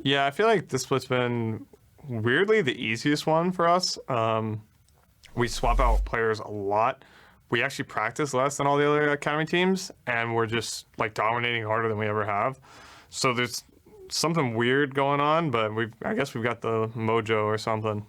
Yeah, I feel like this split's been weirdly the easiest one for us. We swap out players a lot. We actually practice less than all the other academy teams, and we're just like dominating harder than we ever have. So there's something weird going on, but I guess we've got the mojo or something.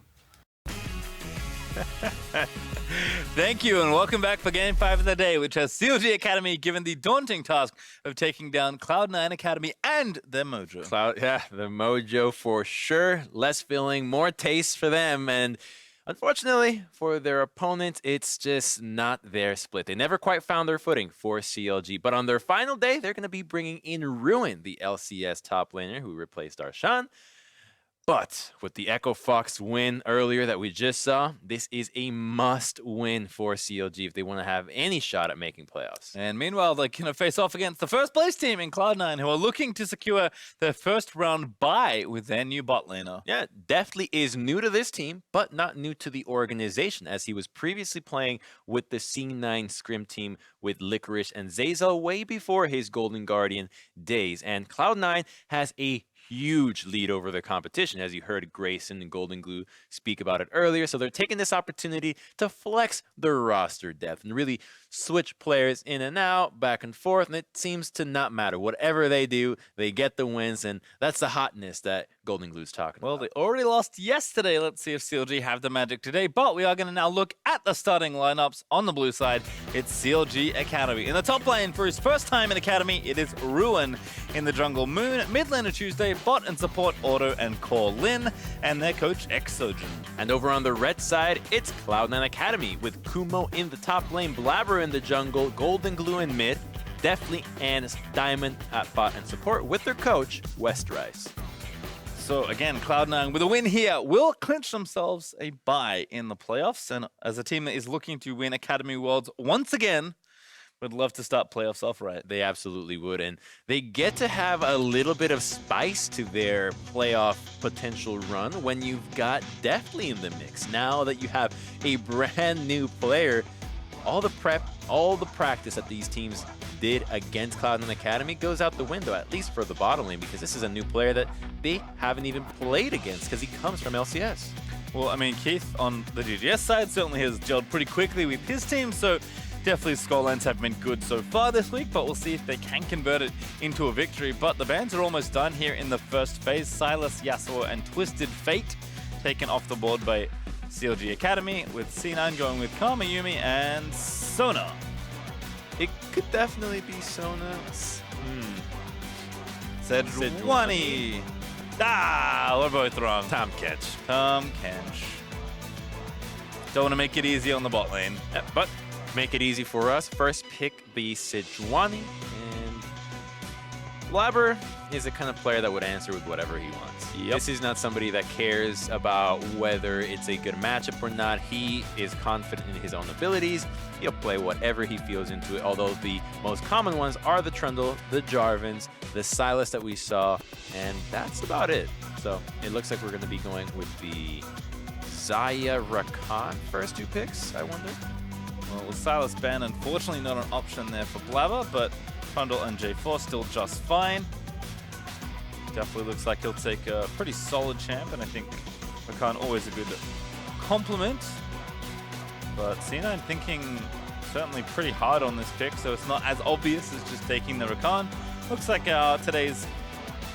Thank you, and welcome back for Game 5 of the day, which has CLGA Academy given the daunting task of taking down Cloud9 Academy and their mojo. Yeah, the mojo for sure. Less filling, more taste for them, and unfortunately for their opponent, it's just not their split. They never quite found their footing for CLG, but on their final day, they're going to be bringing in Ruin, the LCS top laner who replaced Arshan. But with the Echo Fox win earlier that we just saw, this is a must-win for CLG if they want to have any shot at making playoffs. And meanwhile, they're going to face off against the first-place team in Cloud9, who are looking to secure their first-round bye with their new bot laner. Yeah, definitely is new to this team, but not new to the organization, as he was previously playing with the C9 scrim team with FLICKR and Zeyzal way before his Golden Guardian days. And Cloud9 has a huge lead over the competition, as you heard Grayson and Golden Glue speak about it earlier. So they're taking this opportunity to flex their roster depth and really switch players in and out, back and forth, and it seems to not matter. Whatever they do, they get the wins, and that's the hotness that Golden Glue's talking Well, about. they already lost yesterday. Let's see if CLG have the magic today. But we are going to now look at the starting lineups on the blue side. It's CLG Academy. In the top lane, for his first time in Academy, it is Ruin. In the jungle, Moon. Mid laner Tuesday, bot and support Auto and Core Lin, and their coach Exogen. And over on the red side, it's Cloud9 Academy with Kumo in the top lane, Blabber in the jungle, Golden Glue in mid, Deftly and Diamond at bot and support with their coach, Westerice. So again, Cloud9 with a win here will clinch themselves a bye in the playoffs. And as a team that is looking to win Academy Worlds once again, would love to start playoffs off right. They absolutely would, and they get to have a little bit of spice to their playoff potential run when you've got Deftly in the mix. Now that you have a brand new player, all the prep, all the practice that these teams did against Cloud9 Academy goes out the window, at least for the bottom lane, because this is a new player that they haven't even played against because he comes from LCS. Well, I mean, Keith on the GGS side certainly has gelled pretty quickly with his team, so definitely scorelines have been good so far this week, but we'll see if they can convert it into a victory. But the bans are almost done here in the first phase. Silas, Yasuo, and Twisted Fate taken off the board by CLG Academy, with C9 going with Karma Yumi and Sona. It could definitely be Sona. Sejuani. We're both wrong. Tom Kench. Tom Kench. Don't want to make it easy on the bot lane. But make it easy for us. First pick the Sejuani, and Blabber is the kind of player that would answer with whatever he wants. Yep. This is not somebody that cares about whether it's a good matchup or not. He is confident in his own abilities. He'll play whatever he feels into it, although the most common ones are the Trundle, the Jarvans, the Silas that we saw, and that's about it. So it looks like we're going to be going with the Xayah Rakan first two picks, I wonder. Well, with Silas ban, unfortunately not an option there for Blabber, but Trundle and J4 still just fine. Definitely looks like he'll take a pretty solid champ, and I think Rakan always a good compliment. But C9 thinking certainly pretty hard on this pick, so it's not as obvious as just taking the Rakan. Looks like today's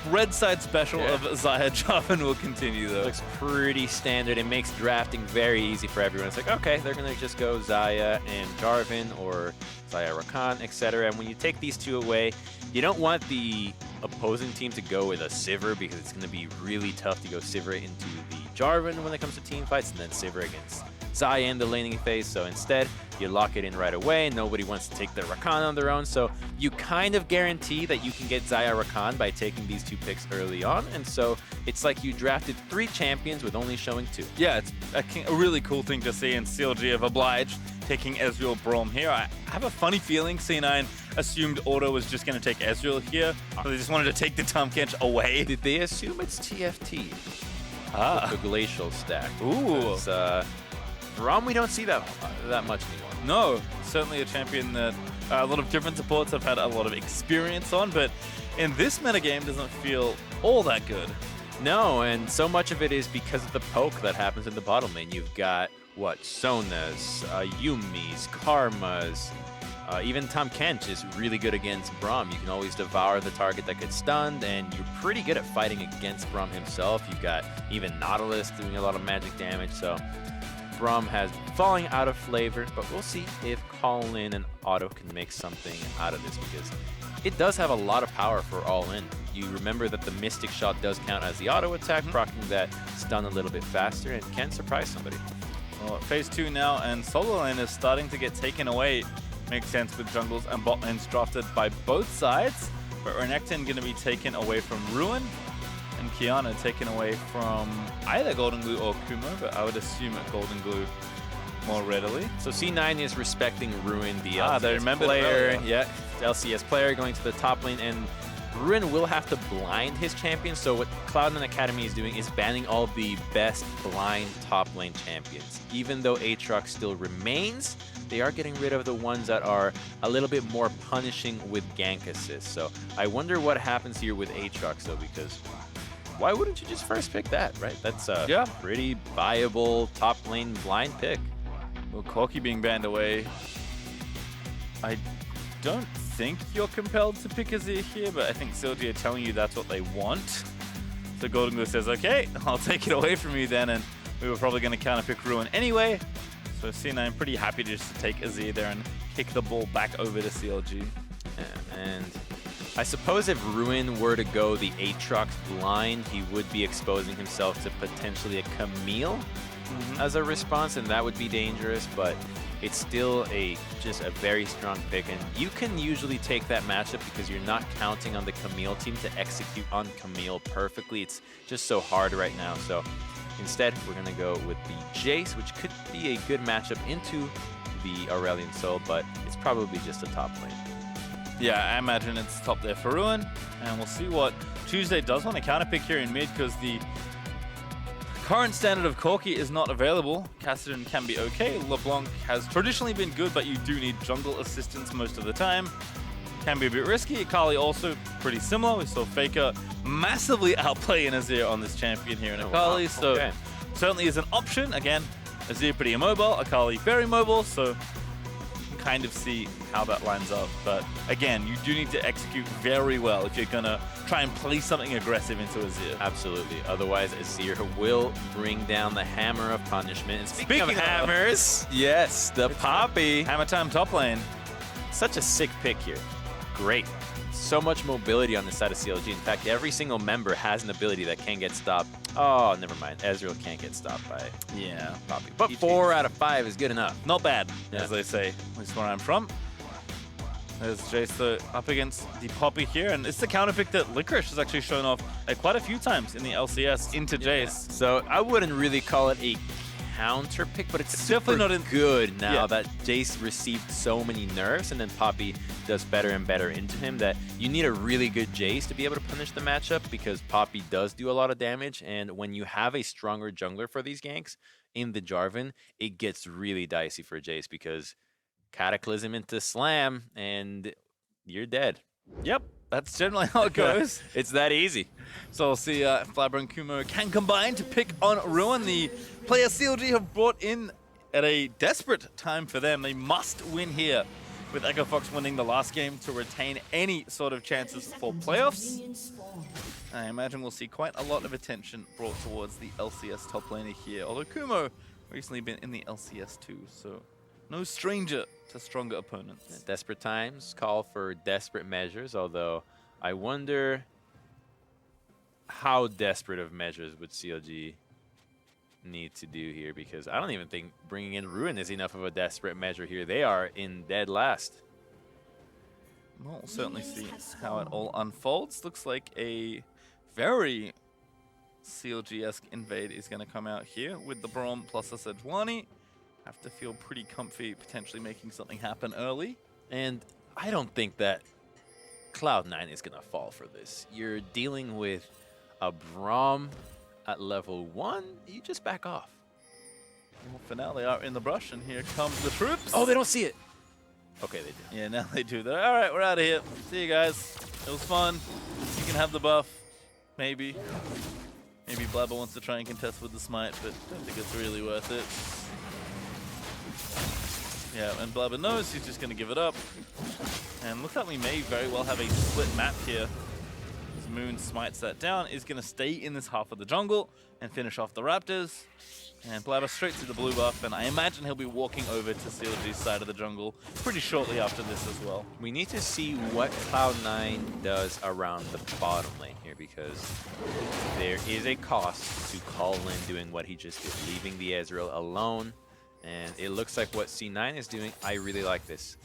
red side special of Xayah Jarvan will continue though. Looks pretty standard. It makes drafting very easy for everyone. It's like, okay, they're going to just go Xayah and Jarvan or Xayah Rakan, etc. And when you take these two away, you don't want the opposing team to go with a Sivir, because it's going to be really tough to go Sivir into the Jarvan when it comes to team fights, and then Sivir against Xayah in the laning phase. So instead, you lock it in right away. Nobody wants to take the Rakan on their own. So you kind of guarantee that you can get Xayah Rakan by taking these two picks early on. And so it's like you drafted 3 champions with only showing 2. Yeah, it's a really cool thing to see, and CLG have obliged taking Ezreal Braum here. I have a funny feeling C9 assumed Auto was just going to take Ezreal here, so they just wanted to take the Tom Kench away. Did they assume it's TFT? The Glacial stack. Ooh. Braum, we don't see that much anymore. No, certainly a champion that a lot of different supports have had a lot of experience on, but in this metagame doesn't feel all that good. No, and so much of it is because of the poke that happens in the bottom lane. You've got, what, Sonas, Yumis, Karmas, even Tom Kench is really good against Braum. You can always devour the target that gets stunned, and you're pretty good at fighting against Braum himself. You've got even Nautilus doing a lot of magic damage, so Braum has falling out of flavor, but we'll see if Colin and Otto can make something out of this, because it does have a lot of power for all in. You remember that the Mystic Shot does count as the auto attack, proccing that stun a little bit faster and can surprise somebody. Well, phase 2 now, and solo lane is starting to get taken away. Makes sense with jungles and bot lanes drafted by both sides, but Renekton going to be taken away from Ruin, and Kiana taken away from either Golden Glue or Kumo, but I would assume at Golden Glue more readily. So C9 is respecting Ruin, the they LCS remember player. Yeah, LCS player going to the top lane, and Ruin will have to blind his champion. So what Cloud9 Academy is doing is banning all the best blind top lane champions. Even though Aatrox still remains, they are getting rid of the ones that are a little bit more punishing with gank assist. So I wonder what happens here with Aatrox though, because why wouldn't you just first pick that, right? That's a pretty viable top lane blind pick. Well, Corki being banned away, I don't think you're compelled to pick Azir here, but I think CLGA are telling you that's what they want. So Golden Glue says, okay, I'll take it away from you then, and we were probably going to counter pick Ruin anyway. So C9 pretty happy just to take Azir there and kick the ball back over to CLG. Yeah, and I suppose if Ruin were to go the Aatrox blind, he would be exposing himself to potentially a Camille as a response, and that would be dangerous, but it's still just a very strong pick, and you can usually take that matchup because you're not counting on the Camille team to execute on Camille perfectly. It's just so hard right now, so instead we're going to go with the Jace, which could be a good matchup into the Aurelion Sol, but it's probably just a top lane. Yeah, I imagine it's top there for Ruin, and we'll see what Tuesday does want to counter pick here in mid, because the current standard of Corki is not available. Kassadin can be okay. LeBlanc has traditionally been good, but you do need jungle assistance most of the time. Can be a bit risky. Akali also pretty similar. We saw FLICKR massively outplay an Azir on this champion here in Akali, so certainly is an option. Again, Azir pretty immobile, Akali very mobile, so you can kind of see how that lines up. But again, you do need to execute very well if you're gonna try and play something aggressive into Azir. Absolutely. Otherwise, Azir will bring down the hammer of punishment. And speaking of hammers, yes, the Poppy. Hammer time top lane. Such a sick pick here. Great. So much mobility on the side of CLG. In fact, every single member has an ability that can get stopped. Oh, never mind. Ezreal can't get stopped by Poppy. But 4 out of 5 is good enough. Not bad, as they say, at least where I'm from. There's Jace up against the Poppy here, and it's the counter pick that FLICKR has actually shown off quite a few times in the LCS into Jace. So I wouldn't really call it a counter pick, but it's definitely not good now that Jace received so many nerfs, and then Poppy does better and better into him, that you need a really good Jace to be able to punish the matchup, because Poppy does do a lot of damage, and when you have a stronger jungler for these ganks in the Jarvan, it gets really dicey for Jace, because Cataclysm into Slam, and you're dead. Yep, that's generally how it goes. It's that easy. So we'll see if Flabber and Kumo can combine to pick on Ruin. The player CLG have brought in at a desperate time for them. They must win here, with Echo Fox winning the last game to retain any sort of chances for playoffs. I imagine we'll see quite a lot of attention brought towards the LCS top laner here, although Kumo recently been in the LCS too, so no stranger to stronger opponents. Desperate times call for desperate measures, although I wonder how desperate of measures would CLG need to do here, because I don't even think bringing in Ruin is enough of a desperate measure here. They are in dead last. Well, we'll certainly see how it all unfolds. Looks like a very CLG-esque invade is going to come out here with the Braum plus a Sejuani. Have to feel pretty comfy potentially making something happen early. And I don't think that Cloud9 is going to fall for this. You're dealing with a Braum at level 1, you just back off. Well, for now, they are in the brush, and here comes the troops. Oh, they don't see it. Okay, they do. Yeah, now they do. They're, all right, we're out of here. See you guys. It was fun. You can have the buff. Maybe. Maybe Blabber wants to try and contest with the smite, but don't think it's really worth it. Yeah, and Blabber knows he's just going to give it up. And looks like we may very well have a split map here. As Moon smites that down, is going to stay in this half of the jungle and finish off the Raptors. And Blabber straight to the blue buff, and I imagine he'll be walking over to CLG's side of the jungle pretty shortly after this as well. We need to see what Cloud9 does around the bottom lane here, because there is a cost to Call9 doing what he just did, leaving the Ezreal alone. And it looks like what C9 is doing, I really like this.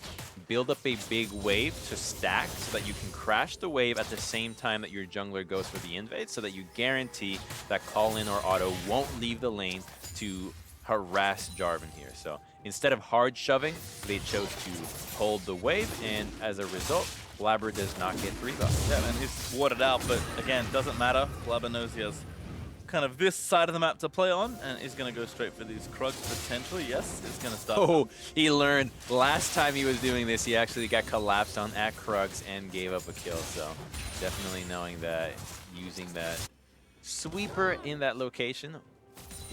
Build up a big wave to stack so that you can crash the wave at the same time that your jungler goes for the invade, so that you guarantee that Call9 or Auto won't leave the lane to harass Jarvan here. So instead of hard shoving, they chose to hold the wave, and as a result, Blabber does not get 3 buffs. Yeah, and he's warded out, but again, doesn't matter. Blabber knows he has kind of this side of the map to play on, and is going to go straight for these Krugs potentially. Yes, it's going to start. Oh, he learned last time he was doing this, he actually got collapsed on at Krugs and gave up a kill. So definitely knowing that using that sweeper in that location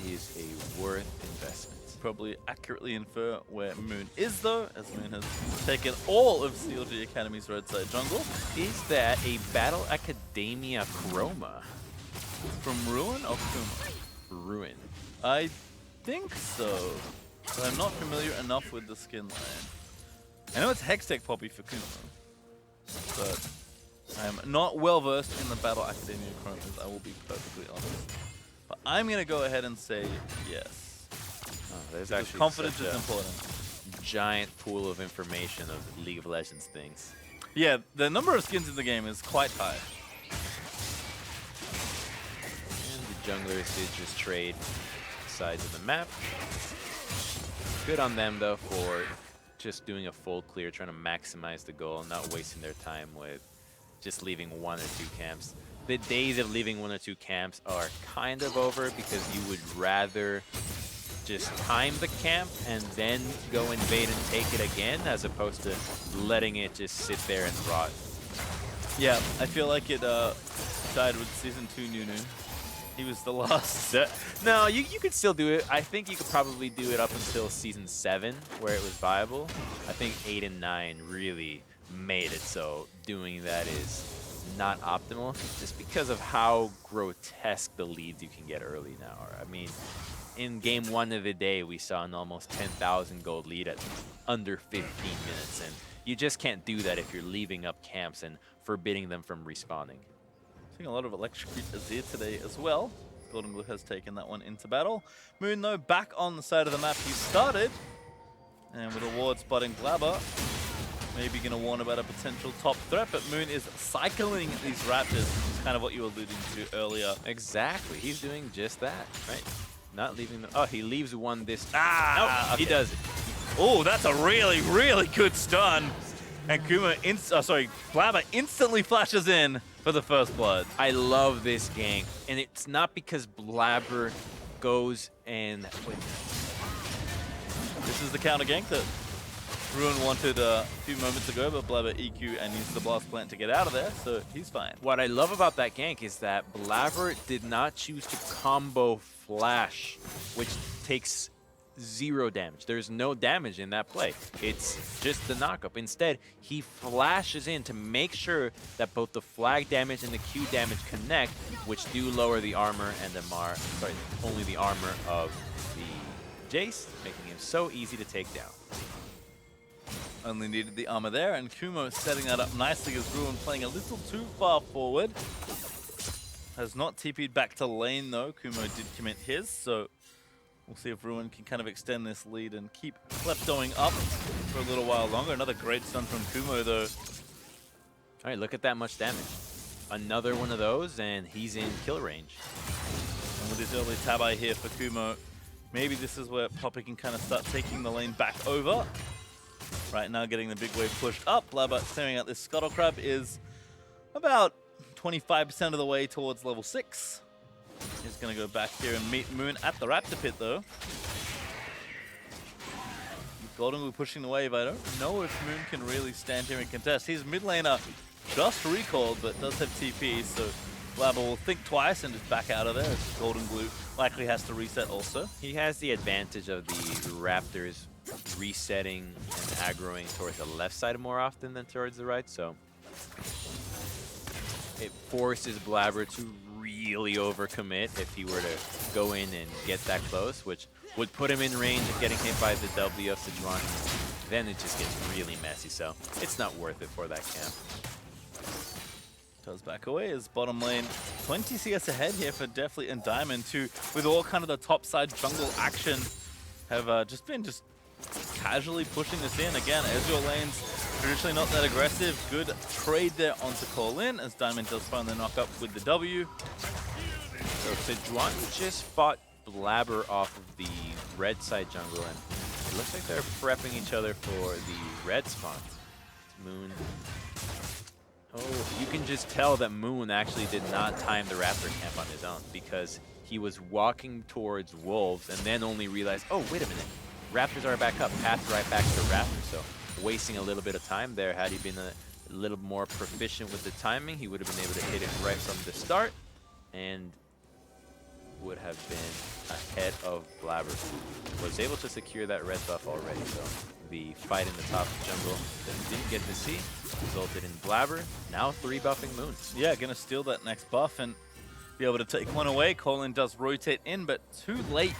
is a worth investment. Probably accurately infer where Moon is though, as Moon has taken all of CLG Academy's roadside jungle. Is that a Battle Academia Chroma? From Ruin or Kuma? Ruin. I think so, but I'm not familiar enough with the skin line. I know it's Hextech Poppy for Kuma, but I'm not well versed in the Battle Academia Chromas, I will be perfectly honest. But I'm going to go ahead and say yes. Oh, there's Because actually confidence such is a important. giant pool of information of League of Legends things. Yeah, the number of skins in the game is quite high. And the junglers did just trade sides of the map. Good on them though for just doing a full clear, trying to maximize the goal, not wasting their time with just leaving 1 or 2 camps. The days of leaving 1 or 2 camps are kind of over, because you would rather just time the camp and then go invade and take it again, as opposed to letting it just sit there and rot. Yeah, I feel like it died with Season 2 Nunu. He was the last. No, you could still do it. I think you could probably do it up until Season 7, where it was viable. I think 8 and 9 really made it so doing that is not optimal, just because of how grotesque the leads you can get early now are. I mean, in game 1 of the day, we saw an almost 10,000 gold lead at under 15 minutes, and you just can't do that if you're leaving up camps and forbidding them from respawning. Seeing a lot of Electrocute Azir today as well. Golden Glue has taken that one into battle. Moon, though, back on the side of the map he started. And with a ward spotting Blabber, maybe going to warn about a potential top threat, but Moon is cycling these Raptors, which is kind of what you were alluding to earlier. Exactly. He's doing just that, right? Not leaving them. Oh, he leaves one this time. Ah! Nope, he does it. Oh, that's a really, really good stun. And Blabber instantly flashes in for the first blood. I love this gank, and it's not because Blabber goes and... Wait. This is the counter gank that Ruin wanted a few moments ago, but Blabber EQ and used the blast plant to get out of there, so he's fine. What I love about that gank is that Blabber did not choose to combo flash, which takes 0 damage. There's no damage in that play. It's just the knockup. Instead, he flashes in to make sure that both the flag damage and the Q damage connect, which do lower the armor and the only the armor of the Jace, making him so easy to take down. Only needed the armor there, and Kumo setting that up nicely as Ruin playing a little too far forward. Has not TP'd back to lane though. Kumo did commit his, so we'll see if Ruin can kind of extend this lead and keep kleptoing up for a little while longer. Another great stun from Kumo though. All right, look at that much damage. Another one of those, and he's in kill range. And with his early Tabai here for Kumo, maybe this is where Poppy can kind of start taking the lane back over. Right now getting the big wave pushed up. Blabber clearing out this Scuttle Crab is about 25% of the way towards level 6. He's going to go back here and meet Moon at the Raptor Pit though. Golden Glue pushing the wave. I don't know if Moon can really stand here and contest. His mid laner just recalled, but does have TP, so Blabber will think twice and just back out of there as Golden Glue likely has to reset also. He has the advantage of the Raptors resetting and aggroing towards the left side more often than towards the right, so it forces Blabber to really overcommit if he were to go in and get that close, which would put him in range of getting hit by the W of Sejuani. Then it just gets really messy, so it's not worth it for that camp. Does back away as bottom lane 20 CS ahead here for Deathly and Diamond, who with all kind of the top side jungle action have just been casually pushing this in. Again, Ezreal lanes traditionally not that aggressive. Good trade there onto call in as Diamond does find the knock up with the W. So Sejuani just fought Blabber off of the red side jungle, and it looks like they're prepping each other for the red spawn. Moon. Oh, you can just tell that Moon actually did not time the Raptor camp on his own, because he was walking towards Wolves and then only realized, oh, wait a minute, Raptors are back up, path right back to Raptors. So wasting a little bit of time there. Had he been a little more proficient with the timing, he would have been able to hit it right from the start and would have been ahead of Blabber, who was able to secure that red buff already. So the fight in the top jungle that we didn't get to see resulted in Blabber now 3-buffing Moon. Yeah, gonna steal that next buff and be able to take one away. Colin does rotate in, but too late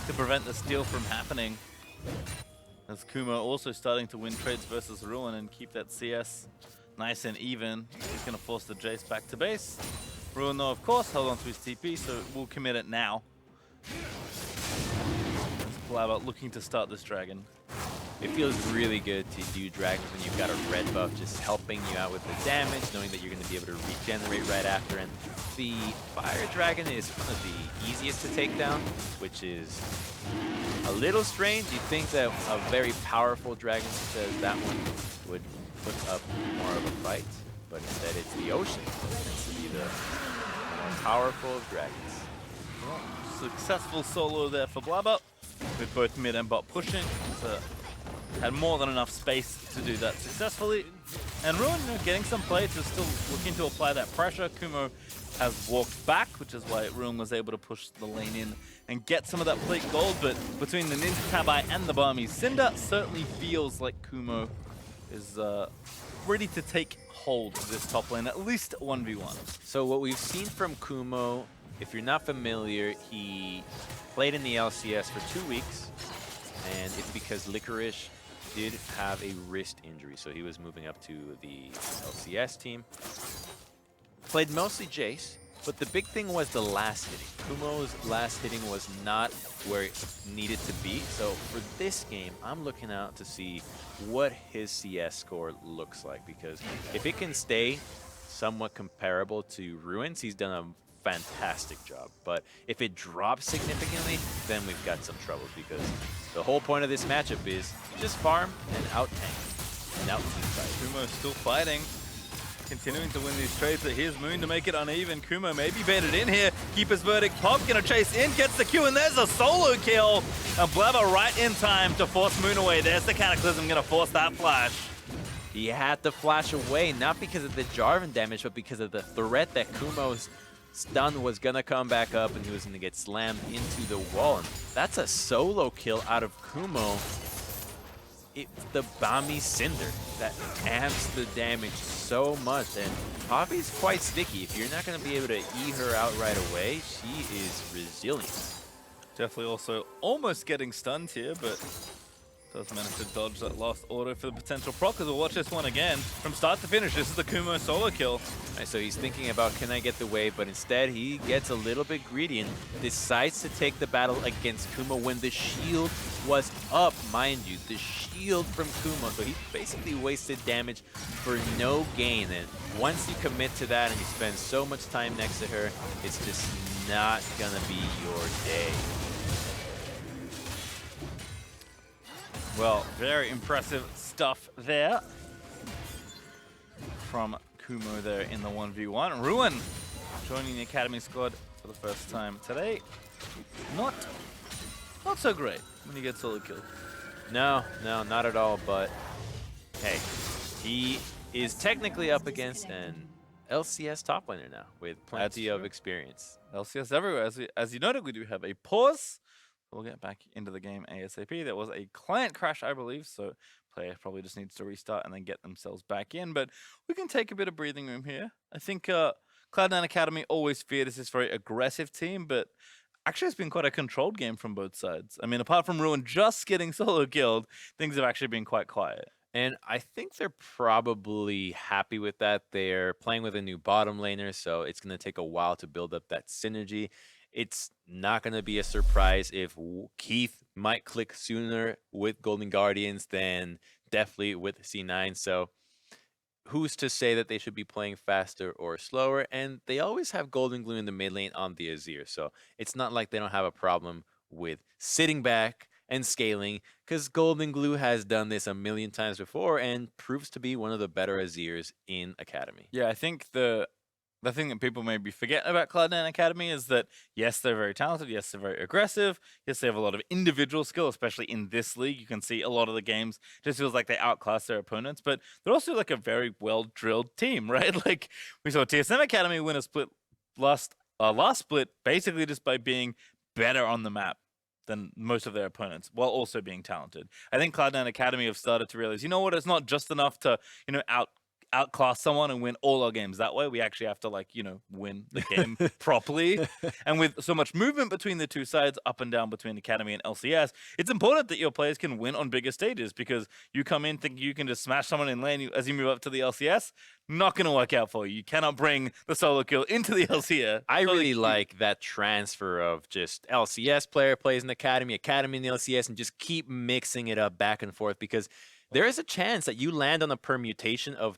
to prevent the steal from happening. As Kumo also starting to win trades versus Ruin and keep that CS nice and even. He's gonna force the Jace back to base. Ruin though, of course, held on to his TP, so we'll commit it now. Blabber looking to start this dragon. It feels really good to do dragons when you've got a red buff just helping you out with the damage, knowing that you're going to be able to regenerate right after. And the fire dragon is one of the easiest to take down, which is a little strange. You'd think that a very powerful dragon such as that one would put up more of a fight, but instead it's the ocean that tends to be the more powerful of dragons. Successful solo there for Blabber, with both mid and bot pushing. So had more than enough space to do that successfully. And Ruin getting some plays, is still looking to apply that pressure. Kumo has walked back, which is why Ruin was able to push the lane in and get some of that plate gold. But between the Ninja Tabai and the Barmy Cinder, certainly feels like Kumo is ready to take hold of this top lane, at least 1v1. So what we've seen from Kumo, if you're not familiar, he played in the LCS for 2 weeks, and it's because Licorice did have a wrist injury, so he was moving up to the LCS team. Played mostly Jace, but the big thing was the last hitting. Kumo's last hitting was not where it needed to be, so for this game, I'm looking out to see what his CS score looks like, because if it can stay somewhat comparable to Ruins, he's done a fantastic job. But if it drops significantly, then we've got some trouble, because the whole point of this matchup is just farm and out-tank and out-team fight. Kumo still fighting, continuing to win these trades, but here's Moon to make it uneven. Kumo maybe baited in here. Keeper's verdict, Pop gonna chase in, gets the Q, and there's a solo kill. And Blabber right in time to force Moon away. There's the Cataclysm, gonna force that flash. He had to flash away, not because of the Jarvan damage, but because of the threat that Kumo's stun was gonna come back up and he was gonna get slammed into the wall. And that's a solo kill out of Kumo. It's the Bami Cinder that amps the damage so much, and Poppy's quite sticky. If you're not gonna be able to eat her out right away, she is resilient. Definitely also almost getting stunned here, but does manage to dodge that last auto for the potential proc, because we'll watch this one again. From start to finish, this is the Kumo solo kill. Right, so he's thinking about, can I get the wave? But instead, he gets a little bit greedy and decides to take the battle against Kumo when the shield was up, mind you. The shield from Kumo, so he basically wasted damage for no gain. And once you commit to that and you spend so much time next to her, it's just not gonna be your day. Well, very impressive stuff there from Kumo there in the 1v1. Ruin joining the Academy squad for the first time today. Not so great when he gets solo killed. No, not at all, but hey, he is technically up against an LCS top laner now with plenty of experience. LCS everywhere. As you noted, we do have a pause. We'll get back into the game ASAP. There was a client crash, I believe, so player probably just needs to restart and then get themselves back in. But we can take a bit of breathing room here. I think Cloud9 Academy always feared as this very aggressive team, but actually it's been quite a controlled game from both sides. I mean, apart from Ruin just getting solo killed, things have actually been quite quiet. And I think they're probably happy with that. They're playing with a new bottom laner, so it's going to take a while to build up that synergy. It's not going to be a surprise if Keith might click sooner with Golden Guardians than definitely with C9. So who's to say that they should be playing faster or slower? And they always have Golden Glue in the mid lane on the Azir. So it's not like they don't have a problem with sitting back and scaling, because Golden Glue has done this a million times before and proves to be one of the better Azirs in Academy. Yeah, I think the thing that people maybe forget about Cloud9 Academy is that, yes, they're very talented, yes, they're very aggressive, yes, they have a lot of individual skill, especially in this league. You can see a lot of the games just feels like they outclass their opponents, but they're also like a very well-drilled team, right? Like, we saw TSM Academy win a split last split basically just by being better on the map than most of their opponents, while also being talented. I think Cloud9 Academy have started to realize, you know what, it's not just enough to, outclass someone and win all our games that way. We actually have to, win the game properly. And with so much movement between the two sides, up and down between Academy and LCS, it's important that your players can win on bigger stages, because you come in thinking you can just smash someone in lane as you move up to the LCS, not going to work out for you. You cannot bring the solo kill into the LCS. I really like that transfer of just LCS player plays in Academy in the LCS, and just keep mixing it up back and forth, because there is a chance that you land on a permutation of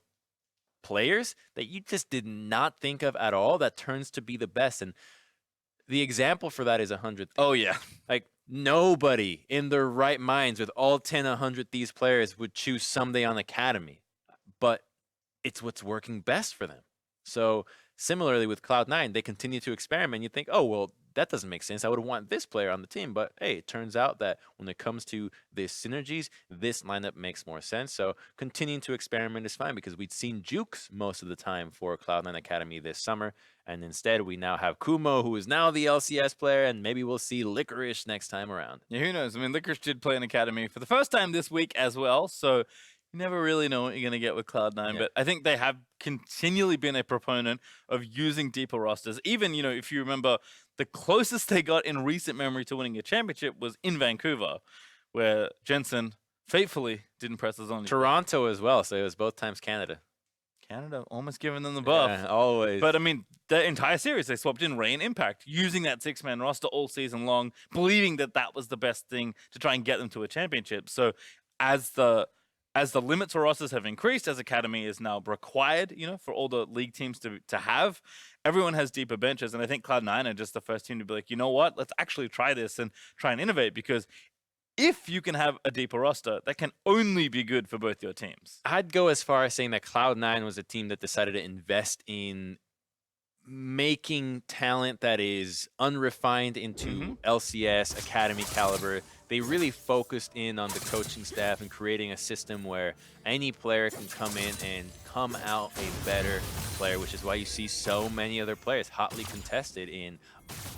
players that you just did not think of at all that turns to be the best. And the example for that is 100 Thieves. Oh, yeah. Like, nobody in their right minds with all 10, 100 Thieves players would choose Someday on Academy. But it's what's working best for them. So similarly with Cloud9, they continue to experiment. You think, oh, well, that doesn't make sense. I would want this player on the team. But hey, it turns out that when it comes to the synergies, this lineup makes more sense. So continuing to experiment is fine, because we'd seen Jukes most of the time for Cloud9 Academy this summer. And instead, we now have Kumo, who is now the LCS player, and maybe we'll see FLICKR next time around. Yeah, who knows? I mean, FLICKR did play in Academy for the first time this week as well. So you never really know what you're going to get with Cloud9, but I think they have continually been a proponent of using deeper rosters. Even, if you remember, the closest they got in recent memory to winning a championship was in Vancouver, where Jensen faithfully didn't press his own. Toronto as well, so it was both times Canada. Canada almost giving them the buff. Yeah, always. But, I mean, the entire series, they swapped in Ray and Impact, using that six-man roster all season long, believing that that was the best thing to try and get them to a championship. So as the limits for rosters have increased, as Academy is now required, for all the league teams to have, everyone has deeper benches. And I think Cloud9 are just the first team to be like, you know what, let's actually try this and try and innovate, because if you can have a deeper roster, that can only be good for both your teams. I'd go as far as saying that Cloud9 was a team that decided to invest in making talent that is unrefined into LCS Academy caliber. They really focused in on the coaching staff and creating a system where any player can come in and come out a better player, which is why you see so many other players hotly contested in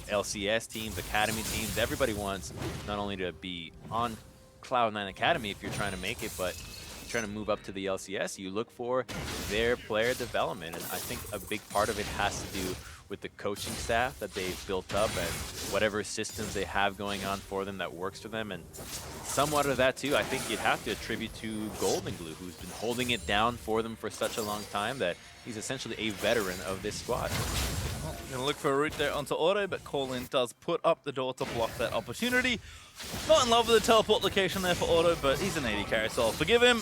LCS teams, Academy teams. Everybody wants not only to be on Cloud9 Academy if you're trying to make it, but trying to move up to the LCS, you look for their player development. And I think a big part of it has to do with the coaching staff that they've built up and whatever systems they have going on for them that works for them. And somewhat of that too, I think you'd have to attribute to Golden Glue, who's been holding it down for them for such a long time that he's essentially a veteran of this squad. Well, gonna look for a route there onto auto, but Colin does put up the door to block that opportunity. Not in love with the teleport location there for auto, but he's an 80 carry, so I'll forgive him.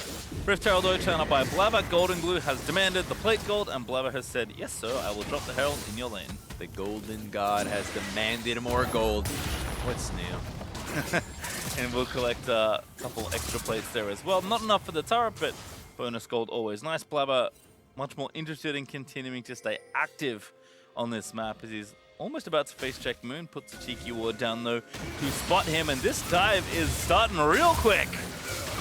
Rift Herald though, turned up by Blabber. Golden Glue has demanded the plate gold, and Blabber has said, yes sir, I will drop the Herald in your lane. The Golden God has demanded more gold. What's new? And we'll collect a couple extra plates there as well. Not enough for the turret, but bonus gold always nice. Blabber much more interested in continuing to stay active on this map as he's almost about to face check Moon. Puts a cheeky ward down though to spot him, and this dive is starting real quick.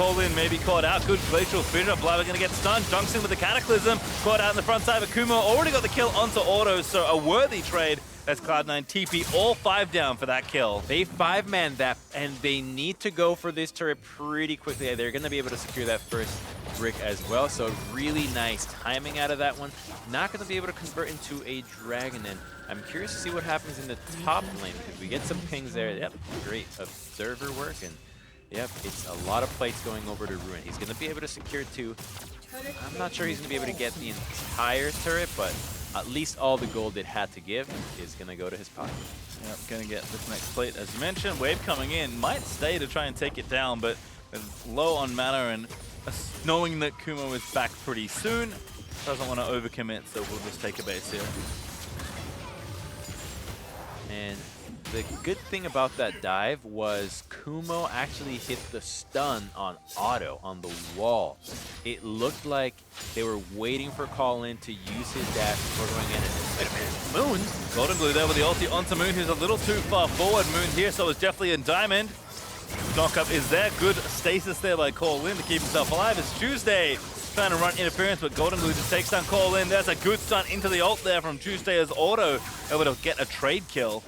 Colin maybe caught out. Good Glacial Fissure. Blabber gonna get stunned. Dunks in with the Cataclysm. Caught out in the front side, but Kumo already got the kill onto Auto, so a worthy trade as Cloud9 TP all 5 down for that kill. They 5-man that, and they need to go for this turret pretty quickly. They're going to be able to secure that first brick as well, so really nice timing out of that one. Not going to be able to convert into a Dragon, and I'm curious to see what happens in the top lane, because we get some pings there. Yep, great observer work, and yep, it's a lot of plates going over to Ruin. He's going to be able to secure 2. I'm not sure he's going to be able to get the entire turret, but at least all the gold it had to give is going to go to his pocket. Yep, gonna get this next plate. As you mentioned, wave coming in. Might stay to try and take it down, but low on mana and knowing that Kumo is back pretty soon, doesn't want to overcommit, so we'll just take a base here. And the good thing about that dive was Kumo actually hit the stun on Auto on the wall. It looked like they were waiting for Colin to use his dash before going in. Wait a minute, Moon? Golden Glue there with the ulti onto Moon, who's a little too far forward. Moon here, so it's definitely in Diamond. Knockup is there. Good stasis there by Colin to keep himself alive. It's Tuesday trying to run interference, but Golden Glue just takes down Colin. There's a good stun into the ult there from Tuesday as Auto able to get a trade kill.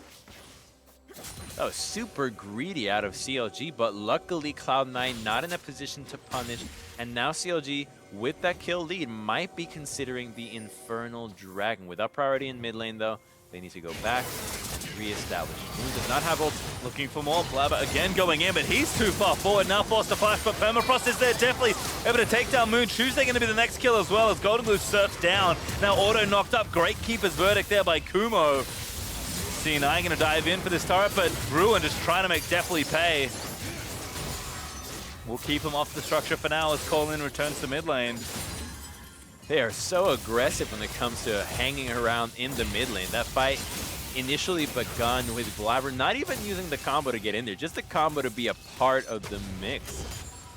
That was super greedy out of CLG, but luckily Cloud9 not in a position to punish, and now CLG, with that kill lead, might be considering the Infernal Dragon. Without priority in mid lane though, they need to go back and re-establish. Moon does not have ult. Looking for more. Blabber again going in, but he's too far forward. Now forced to flash, but Permafrost is there, definitely able to take down Moon. Tuesday going to be the next kill as well as Golden Glue surfs down. Now Auto knocked up. Great Keeper's Verdict there by Kumo. C9A going to dive in for this turret, but Ruin just trying to make Deathly pay. We'll keep him off the structure for now as Colin returns to mid lane. They are so aggressive when it comes to hanging around in the mid lane. That fight initially begun with Blabber not even using the combo to get in there, just the combo to be a part of the mix.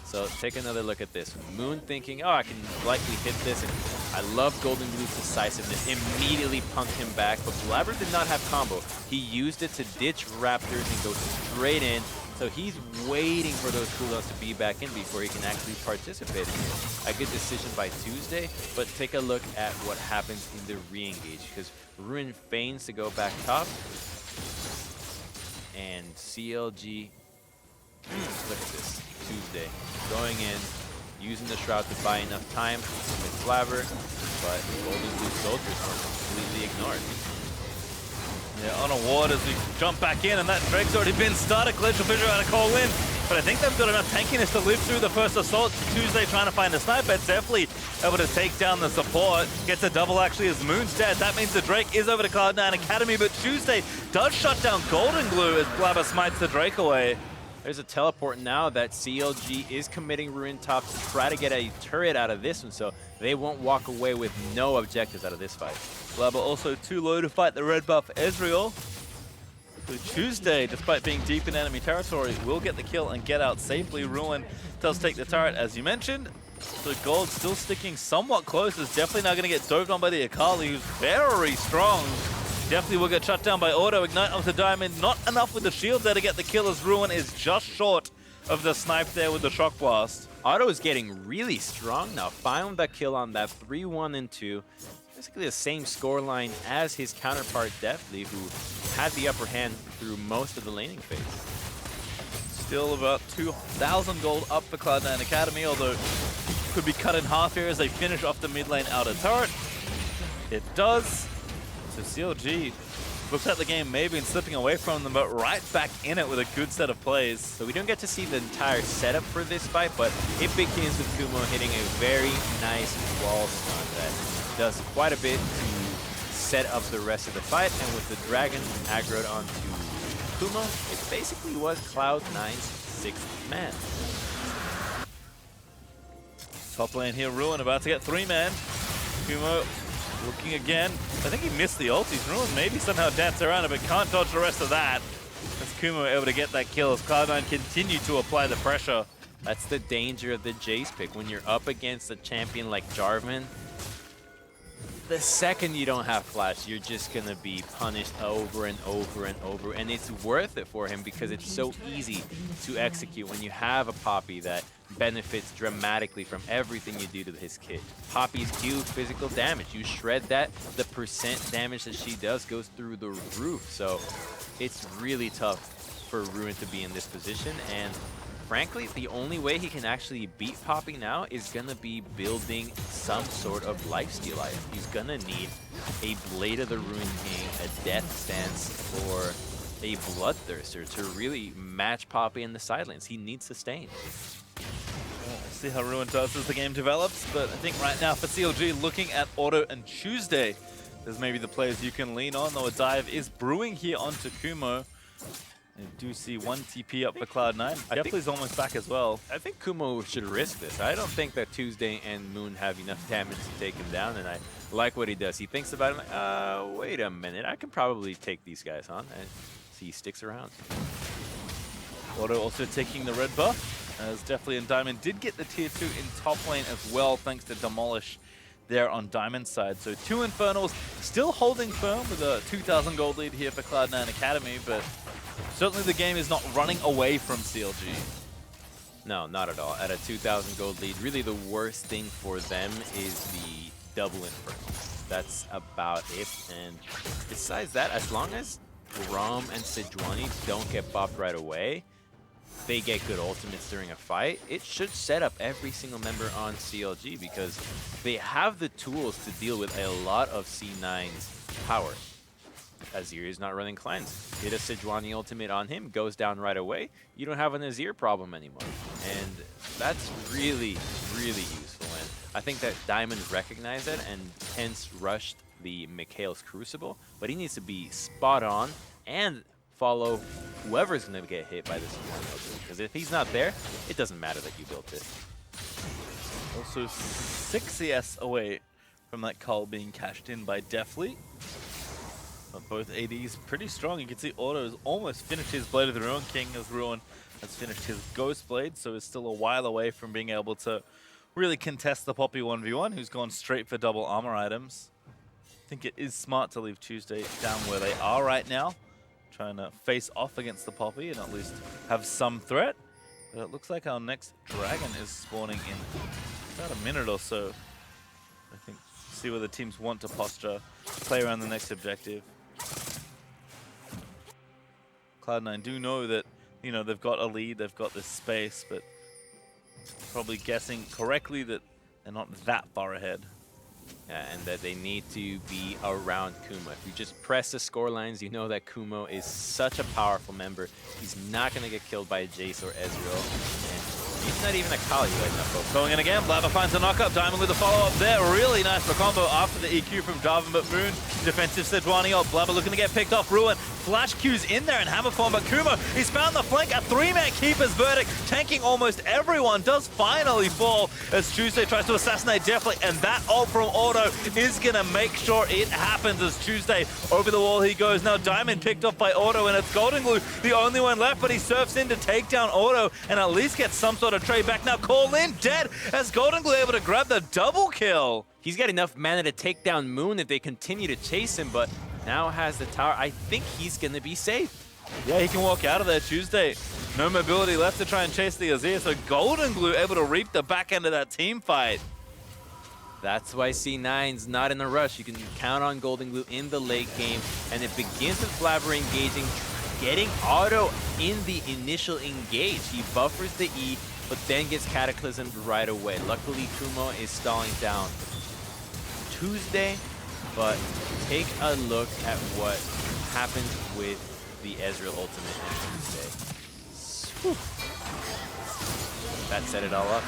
So take another look at this. Moon thinking, oh, I can likely hit this, and I love Golden Glue's decisiveness. Immediately punked him back, but Blabber did not have combo. He used it to ditch Raptors and go straight in. So he's waiting for those cooldowns to be back in before he can actually participate in it. A good decision by Tuesday, but take a look at what happens in the re-engage, because Ruin feigns to go back top, and CLG, look at this, Tuesday going in, using the Shroud to buy enough time with Blabber, but Golden Glue soldiers are completely ignored. Yeah, on a ward as we jump back in, and that Drake's already been started. Glacial Fissure out of Colin, but I think they've got enough tankiness to live through the first assault. Tuesday trying to find a sniper, definitely able to take down the support. Gets a double actually as Moon's dead. That means the Drake is over to Cloud9 Academy, but Tuesday does shut down Golden Glue as Blabber smites the Drake away. There's a teleport now that CLG is committing Ruin top to try to get a turret out of this one, so they won't walk away with no objectives out of this fight. Blabber also too low to fight the red buff Ezreal. So Tuesday, despite being deep in enemy territory, will get the kill and get out safely. Ruin does take the turret, as you mentioned. So Gold still sticking somewhat close. Is definitely now going to get doved on by the Akali, who's very strong. Definitely will get shut down by Auto. Ignite onto Diamond. Not enough with the shield there to get the kill, as Ruin is just short of the snipe there with the Shock Blast. Auto is getting really strong now. Found that kill on that 3-1 and 2. Basically the same scoreline as his counterpart Deathly, who had the upper hand through most of the laning phase. Still about 2,000 gold up for Cloud9 Academy, although could be cut in half here as they finish off the mid lane outer turret. It does. So CLG looks like the game may have been slipping away from them, but right back in it with a good set of plays. So we don't get to see the entire setup for this fight, but it begins with Kumo hitting a very nice wall stun that does quite a bit to set up the rest of the fight, and with the Dragon aggroed onto Kumo, it basically was Cloud9's 6th man. Top lane here, Ruin about to get 3-man. Kumo looking again. I think he missed the ultis. Ruin maybe somehow dance around it, but can't dodge the rest of that. As Kumo able to get that kill as Cloud9 continue to apply the pressure. That's the danger of the Jace pick. When you're up against a champion like Jarvan, the second you don't have flash, you're just going to be punished over and over and over. And it's worth it for him because it's so easy to execute when you have a Poppy that benefits dramatically from everything you do to his kit. Poppy's Q, physical damage. You shred that, the percent damage that she does goes through the roof. So it's really tough for Ruin to be in this position. And frankly, the only way he can actually beat Poppy now is going to be building some sort of lifesteal item. He's going to need a Blade of the Ruin King, a Death Stance, or a Bloodthirster to really match Poppy in the side lanes. He needs sustain. We'll see how Ruin does as the game develops, but I think right now for CLG, looking at Auto and Tuesday, there's maybe the players you can lean on, though a dive is brewing here onto Kumo. I do see one TP up for Cloud9. Definitely's almost back as well. I think Kumo should risk this. I don't think that Tuesday and Moon have enough damage to take him down, and I like what he does. He thinks about it like, wait a minute, I can probably take these guys on, and he sticks around. Auto also taking the red buff, as Definitely and Diamond did get the tier 2 in top lane as well, thanks to Demolish there on Diamond's side. So 2 Infernals still holding firm with a 2,000 gold lead here for Cloud9 Academy, but certainly the game is not running away from CLG. No, not at all. At a 2,000 gold lead, really the worst thing for them is the double Infernal. That's about it. And besides that, as long as Rom and Sejuani don't get buffed right away, they get good ultimates during a fight, it should set up every single member on CLG because they have the tools to deal with a lot of C9's power. Azir is not running cleanse. Hit a Sejuani ultimate on him, goes down right away. You don't have an Azir problem anymore. And that's really, really useful. And I think that Diamond recognized that and hence rushed the Mikhail's Crucible. But he needs to be spot on and follow whoever's going to get hit by this Sejuani ultimate. Because if he's not there, it doesn't matter that you built it. Also 6 CS away from that call being cashed in by Deftly. But both ADs pretty strong. You can see Auto has almost finished his Blade of the Ruin King as Ruin has finished his Ghost Blade, so is still a while away from being able to really contest the Poppy 1v1, who's gone straight for double armor items. I think it is smart to leave Tuesday down where they are right now, trying to face off against the Poppy and at least have some threat. But it looks like our next dragon is spawning in about a minute or so. I think see where the teams want to posture, play around the next objective. Cloud9 do know that, you know, they've got a lead, they've got this space, but probably guessing correctly that they're not that far ahead. Yeah, and that they need to be around Kumo. If you just press the score lines, you know that Kumo is such a powerful member. He's not going to get killed by Jace or Ezreal. And he's not even a Kali right now, folks. Going in again, Blabber finds a knockup. Diamond with a follow-up there. Really nice for combo after the EQ from Jarvan, but Moon. Defensive Sejuani up. Blabber looking to get picked off. Ruin. Flash Q's in there and hammer form, but Kumo, he's found the flank. A 3-man keeper's verdict, tanking almost everyone, does finally fall as Tuesday tries to assassinate Deftly, and that ult from Auto is going to make sure it happens as Tuesday over the wall he goes. Now Diamond picked off by Auto, and it's Golden Glue, the only one left, but he surfs in to take down Auto and at least get some sort of trade back. Now Call in dead as Golden Glue able to grab the double kill. He's got enough mana to take down Moon if they continue to chase him, but now has the tower. I think he's going to be safe. Yeah, he can walk out of there Tuesday. No mobility left to try and chase the Azir, so Golden Glue able to reap the back end of that team fight. That's why C9's not in a rush. You can count on Golden Glue in the late game, and it begins with Blabber engaging, getting Auto in the initial engage. He buffers the E, but then gets Cataclysmed right away. Luckily, Kumo is stalling down Tuesday, but take a look at what happens with the Ezreal ultimate on Tuesday. That set it all up.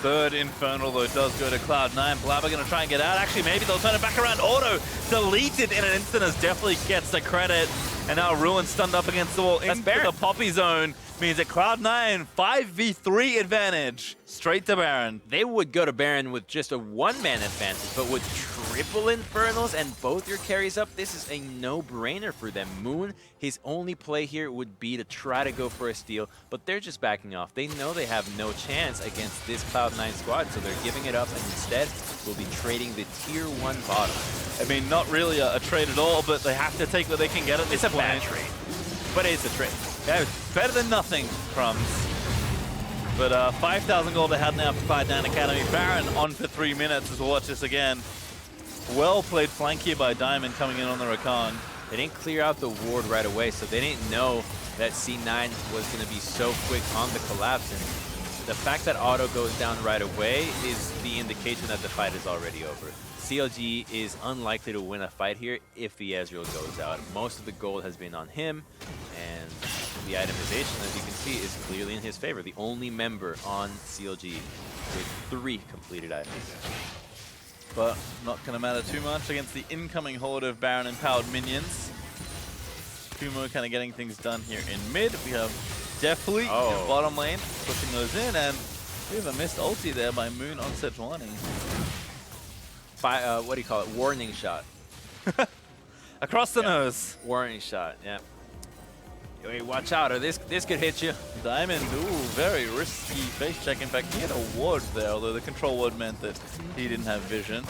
Third Infernal, though, does go to Cloud9. Blabber going to try and get out. Actually, maybe they'll turn it back around. Auto deleted in an instant as Definitely gets the credit. And now Ruin stunned up against the wall into the Poppy zone. Means that Cloud9, 5v3 advantage. Straight to Baron. They would go to Baron with just a one-man advantage, but with triple Infernals and both your carries up, this is a no-brainer for them. Moon, his only play here would be to try to go for a steal, but they're just backing off. They know they have no chance against this Cloud9 squad, so they're giving it up, and instead will be trading the tier 1 bottom. I mean, not really a trade at all, but they have to take what they can get at this point. It's a bad trade, but it's a trade. Yeah, better than nothing, Crumbs. But 5,000 gold ahead now for Cloud9 Academy. Baron on for 3 minutes as we'll watch this again. Well played flank here by Diamond coming in on the Rakan. They didn't clear out the ward right away, so they didn't know that C9 was going to be so quick on the collapse. And the fact that auto goes down right away is the indication that the fight is already over. CLG is unlikely to win a fight here if the Ezreal goes out. Most of the gold has been on him, and the itemization, as you can see, is clearly in his favor. The only member on CLG with 3 completed items. But not going to matter too much against the incoming horde of Baron empowered minions. Kumo kind of getting things done here in mid. We have Deathly in bottom lane pushing those in, and we have a missed ulti there by Moon on Sejuani. What do you call it? Warning shot. Across the nose. Warning shot, yeah. Wait, watch out, or this could hit you. Diamond, ooh, very risky face check. In fact, he had a ward there, although the control ward meant that he didn't have vision.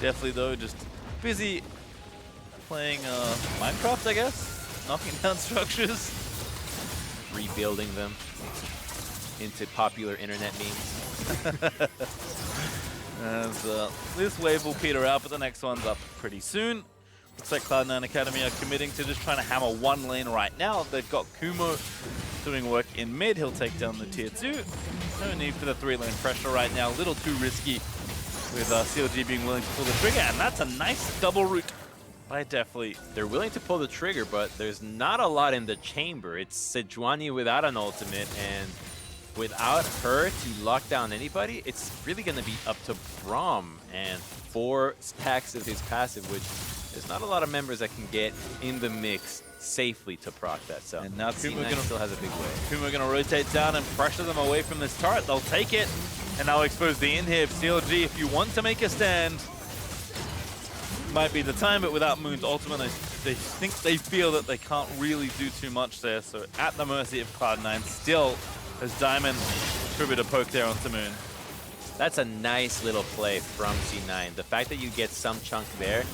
Definitely, though, just busy playing Minecraft, I guess? Knocking down structures. Rebuilding them into popular internet memes. As this wave will peter out, but the next one's up pretty soon. Looks like Cloud9 Academy are committing to just trying to hammer one lane right now. They've got Kumo doing work in mid. He'll take down the tier 2. No need for the 3-lane pressure right now. A little too risky with CLG being willing to pull the trigger. And that's a nice double root by Deathly. They're willing to pull the trigger, but there's not a lot in the chamber. It's Sejuani without an ultimate, and without her to lock down anybody, it's really going to be up to Braum and 4 stacks of his passive, which there's not a lot of members that can get in the mix safely to proc that. So and now Kumo still has a big wave. Kumo going to rotate down and pressure them away from this turret. They'll take it, and now expose the inhib. CLG, if you want to make a stand, might be the time, but without Moon's ultimate, they feel that they can't really do too much there. So at the mercy of Cloud9 still, as Diamond tributed a poke there onto Moon. That's a nice little play from C9. The fact that you get some chunk there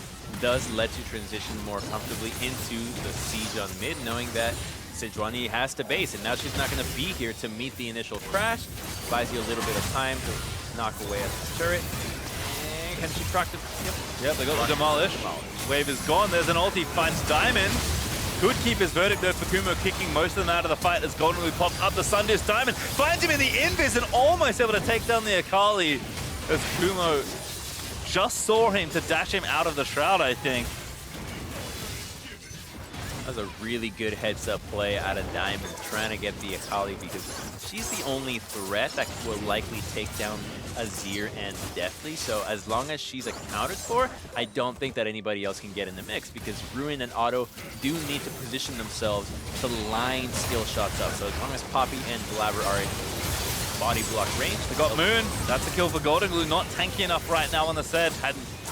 does let you transition more comfortably into the siege on mid, knowing that Sejuani has to base, and now she's not going to be here to meet the initial crash. Buys you a little bit of time to knock away at the turret. And can she proc the... Yep, they got the demolish. Wave is gone. There's an ulti. Finds Diamond. Could keep his verdict though for Kumo, kicking most of them out of the fight as Golden Blue pops up the Sundisk. Diamond finds him in the invis and almost able to take down the Akali as Kumo just saw him to dash him out of the shroud, I think. That was a really good heads-up play out of Diamond, trying to get the Akali because she's the only threat that will likely take down Azir and Deathly. So as long as she's accounted for, I don't think that anybody else can get in the mix because Ruin and Auto do need to position themselves to line skill shots up. So as long as Poppy and Blabber are in body block range. They got Moon. That's a kill for Golden Glue. Not tanky enough right now on the set.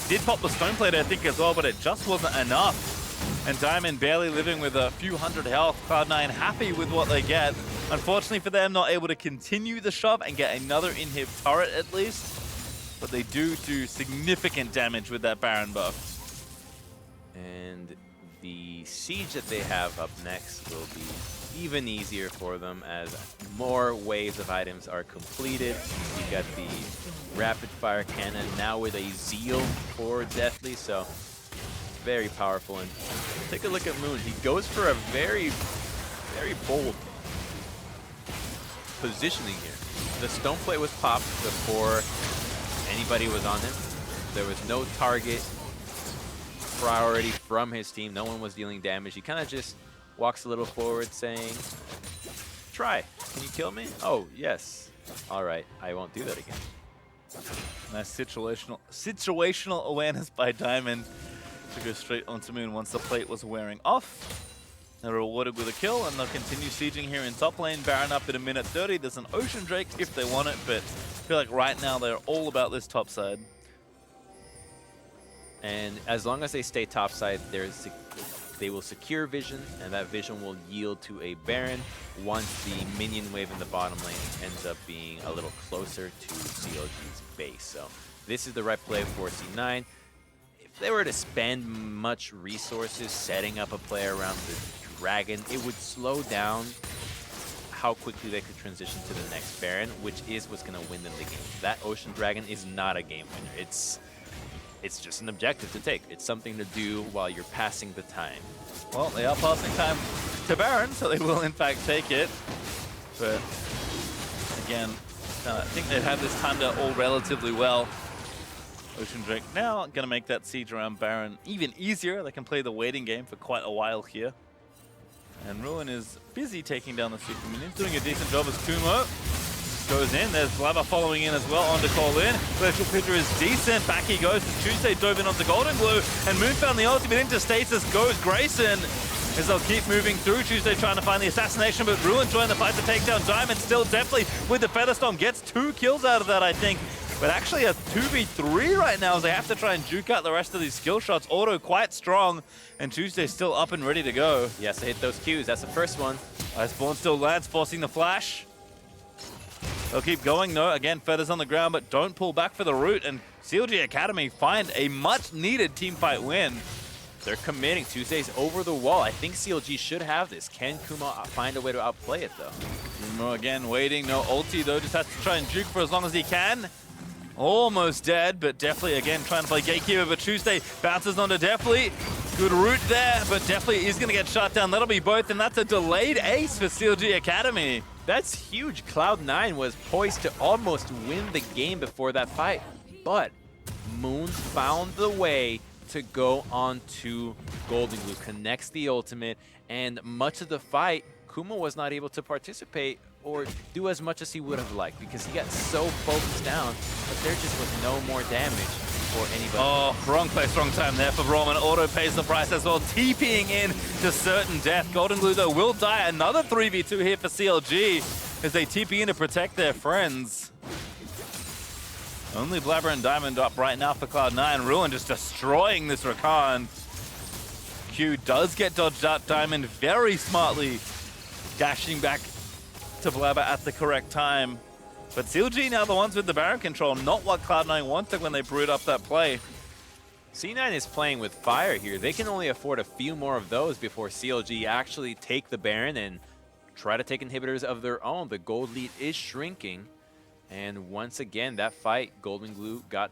Did pop the Stone Plate, I think, as well, but it just wasn't enough. And Diamond barely living with a few hundred health. Cloud9 happy with what they get. Unfortunately for them, not able to continue the shove and get another inhib turret at least. But they do significant damage with that Baron buff. And the siege that they have up next will be even easier for them as more waves of items are completed. You got the rapid fire cannon now with a zeal for Deathly, so very powerful. And take a look at Moon. He goes for a very, very bold positioning here. The stone plate was popped before anybody was on him. There was no target priority from his team. No one was dealing damage. He kind of just walks a little forward saying, try. Can you kill me? Oh, yes. All right. I won't do that again. Nice situational awareness by Diamond to go straight onto Moon once the plate was wearing off. They're rewarded with a kill, and they'll continue sieging here in top lane. Baron up at a minute 30. There's an Ocean Drake if they want it, but I feel like right now they're all about this top side. And as long as they stay top side, they will secure vision, and that vision will yield to a Baron once the minion wave in the bottom lane ends up being a little closer to CLG's base. So this is the right play for C9. If they were to spend much resources setting up a play around the Dragon, it would slow down how quickly they could transition to the next Baron, which is what's going to win them the game. That Ocean Dragon is not a game winner. It's just an objective to take. It's something to do while you're passing the time. Well, they are passing time to Baron, so they will in fact take it. But again, I think they've had this timed out all relatively well. Ocean Drake now going to make that siege around Baron even easier. They can play the waiting game for quite a while here. And Ruin is busy taking down the super minions, doing a decent job as Kumo goes in. There's Blabber following in as well on to call in. Glacial Pitcher is decent. Back he goes as Tuesday dove in onto Golden Glue. And Moon found the ultimate into stasis. Goes Grayson as they'll keep moving through. Tuesday trying to find the assassination, but Ruin joined the fight to take down Diamond. Still definitely with the Featherstorm. Gets 2 kills out of that, I think. But actually a 2v3 right now as they have to try and juke out the rest of these skill shots. Auto quite strong, and Tuesday still up and ready to go. Yes, they hit those Qs. That's the first one. Iceborne still lands, forcing the flash. They'll keep going. No, again, Feathers on the ground, but don't pull back for the root. And CLGA Academy find a much-needed teamfight win. They're committing. Tuesday's over the wall. I think CLG should have this. Can Kumo find a way to outplay it, though? Kumo again waiting. No ulti, though. Just has to try and juke for as long as he can. Almost dead, but definitely again trying to play gatekeeper. But Tuesday bounces onto Deathly. Good route there, but Deathly is going to get shot down. That'll be both, and that's a delayed ace for CLG Academy. That's huge. Cloud9 was poised to almost win the game before that fight, but Moon found the way to go on to Golden Glue, connects the ultimate, and much of the fight, Kumo was not able to participate or do as much as he would have liked because he got so focused down, but there just was no more damage for anybody. Oh, wrong place, wrong time there for Roman. Auto pays the price as well, TPing in to certain death. Golden Glue, though, will die. Another 3v2 here for CLG as they TP in to protect their friends. Only Blabber and Diamond up right now for Cloud9. Ruin just destroying this Rakan. Q does get dodged out. Diamond very smartly dashing back to Blabber at the correct time. But CLG now the ones with the Baron control, not what Cloud9 wanted when they brewed up that play. C9 is playing with fire here. They can only afford a few more of those before CLG actually take the Baron and try to take inhibitors of their own. The gold lead is shrinking. And once again, that fight, Golden Glue got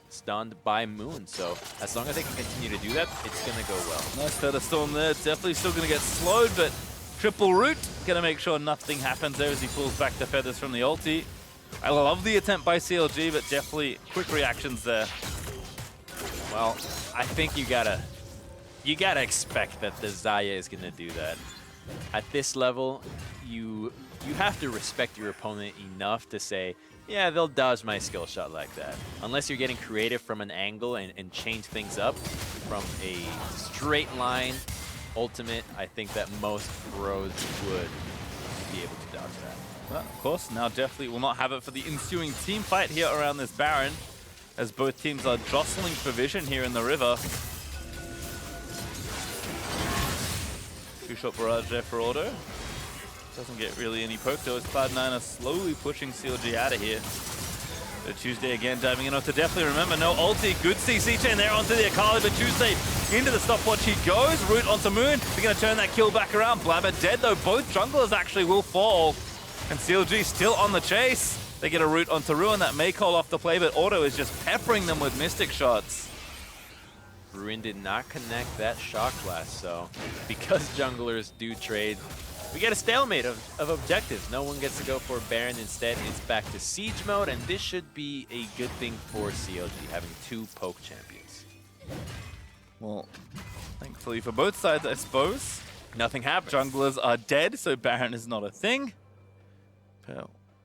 stunned by Moon. So as long as they can continue to do that, it's going to go well. Nice Featherstorm there. Definitely still going to get slowed, but triple root. Going to make sure nothing happens there as he pulls back the Feathers from the ulti. I love the attempt by CLG, but definitely quick reactions there. Well, I think you gotta expect that the Xayah is gonna do that. At this level, you have to respect your opponent enough to say, yeah, they'll dodge my skill shot like that. Unless you're getting creative from an angle and change things up from a straight line ultimate, I think that most pros would be able to dodge that. Well, of course, now definitely will not have it for the ensuing team fight here around this Baron, as both teams are jostling for vision here in the river. Two-shot barrage there for Auto. Doesn't get really any poke though, as Cloud9 are slowly pushing CLG out of here. But Tuesday again diving in onto Deathly. Remember, no ulti. Good CC chain there onto the Akali, but Tuesday into the stopwatch he goes. Root onto Moon. They're going to turn that kill back around. Blabber dead though. Both junglers actually will fall. And CLG still on the chase. They get a root onto Ruin. That may call off the play, but Auto is just peppering them with Mystic shots. Ruin did not connect that shock blast, so because junglers do trade, we get a stalemate of objectives. No one gets to go for Baron. Instead, it's back to siege mode, and this should be a good thing for CLG, having 2 poke champions. Well, thankfully for both sides, I suppose. Nothing happens. Junglers are dead, so Baron is not a thing.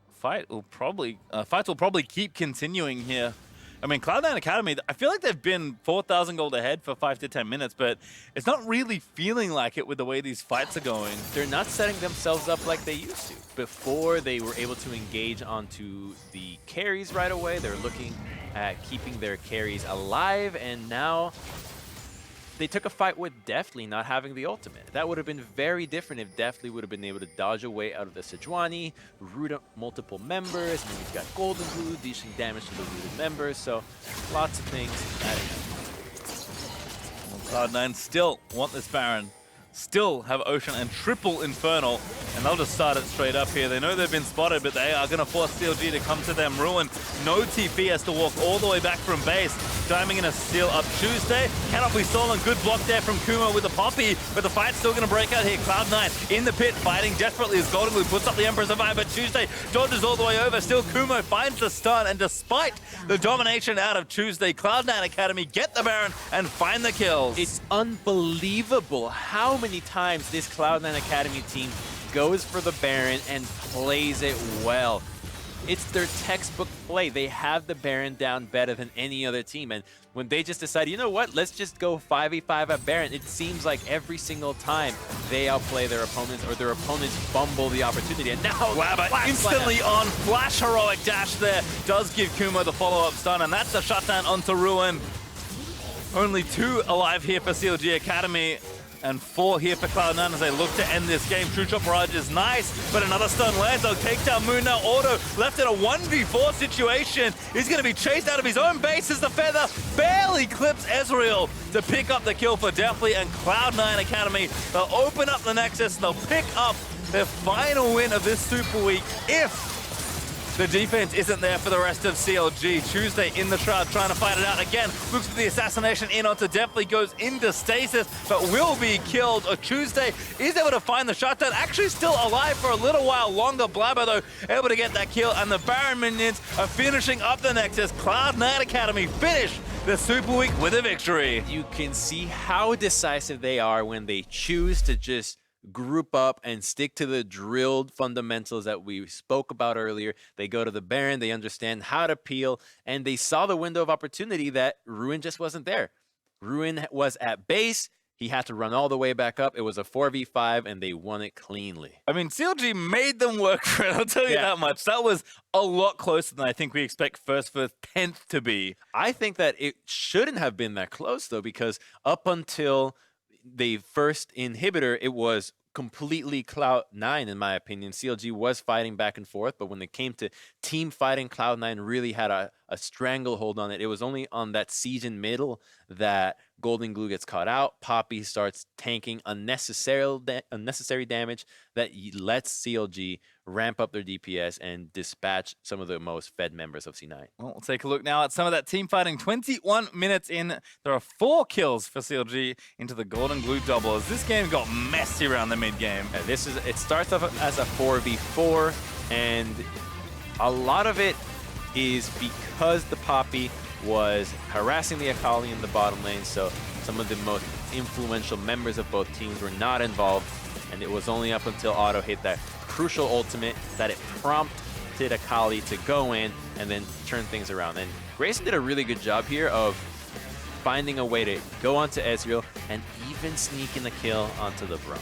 Fights will probably keep continuing here. I mean, Cloud9 Academy, I feel like they've been 4,000 gold ahead for 5 to 10 minutes, but it's not really feeling like it with the way these fights are going. They're not setting themselves up like they used to. Before, they were able to engage onto the carries right away. They're looking at keeping their carries alive, and now they took a fight with Deathly not having the ultimate. That would have been very different if Deathly would have been able to dodge away out of the Sejuani, root up multiple members, and then you've got Golden Glue dealing damage to the rooted members, so lots of things. Well, Cloud9 still want this Baron. still have Ocean and triple Infernal, and they'll just start it straight up here. They know they've been spotted, but they are going to force CLG to come to them. Ruin, no TP, has to walk all the way back from base. Diving in a steal up Tuesday. Cannot be stolen. Good block there from Kumo with the Poppy, but the fight's still going to break out here. Cloud9 in the pit, fighting desperately as Golden Glue puts up the Emperor's Survivor. Tuesday dodges all the way over. Still Kumo finds the stun, and despite the domination out of Tuesday, Cloud9 Academy get the Baron and find the kills. It's unbelievable how many times this Cloud9 Academy team goes for the Baron and plays it well. It's their textbook play. They have the Baron down better than any other team. And when they just decide, you know what, let's just go 5v5 at Baron, it seems like every single time they outplay their opponents or their opponents fumble the opportunity. And now Blabber instantly on Flash heroic dash there. Does give Kumo the follow-up stun, and that's a shutdown onto Ruin. Only 2 alive here for CLG Academy, and 4 here for Cloud9 as they look to end this game. True Shot Barrage is nice, but another stun lands. They'll take down Moon now. Auto left in a 1v4 situation. He's going to be chased out of his own base as the Feather barely clips Ezreal to pick up the kill for Deathly, and Cloud9 Academy, they'll open up the Nexus. They'll pick up their final win of this Super Week if the defense isn't there for the rest of CLG. Tuesday in the Shroud trying to fight it out again. Looks for the assassination in onto Deathly, goes into stasis, but will be killed. Tuesday is able to find the shutdown. Actually still alive for a little while longer. Blabber, though, able to get that kill, and the Baron minions are finishing up the Nexus. Cloud9 Academy finish the Super Week with a victory. You can see how decisive they are when they choose to just group up and stick to the drilled fundamentals that we spoke about earlier. They go to the Baron, they understand how to peel, and they saw the window of opportunity that Ruin just wasn't there. Ruin was at base, he had to run all the way back up. It was a 4v5, and they won it cleanly. I mean, CLG made them work for it, I'll tell you that much. That was a lot closer than I think we expect first for 10th to be. I think that it shouldn't have been that close, though, because up until the first inhibitor, it was completely Cloud9, in my opinion. CLG was fighting back and forth, but when it came to team fighting, Cloud9 really had a stranglehold on it. It was only on that season middle that Golden Glue gets caught out. Poppy starts tanking unnecessary damage that lets CLG ramp up their DPS and dispatch some of the most fed members of C9. Well, we'll take a look now at some of that team fighting. 21 minutes in, there are 4 kills for CLG into the Golden Glue double as this game got messy around the mid-game. It starts off as a 4v4, and a lot of it is because the Poppy was harassing the Akali in the bottom lane, so some of the most influential members of both teams were not involved, and it was only up until Auto hit that crucial ultimate that it prompted Akali to go in and then turn things around. And Grayson did a really good job here of finding a way to go onto Ezreal and even sneak in the kill onto the Braum.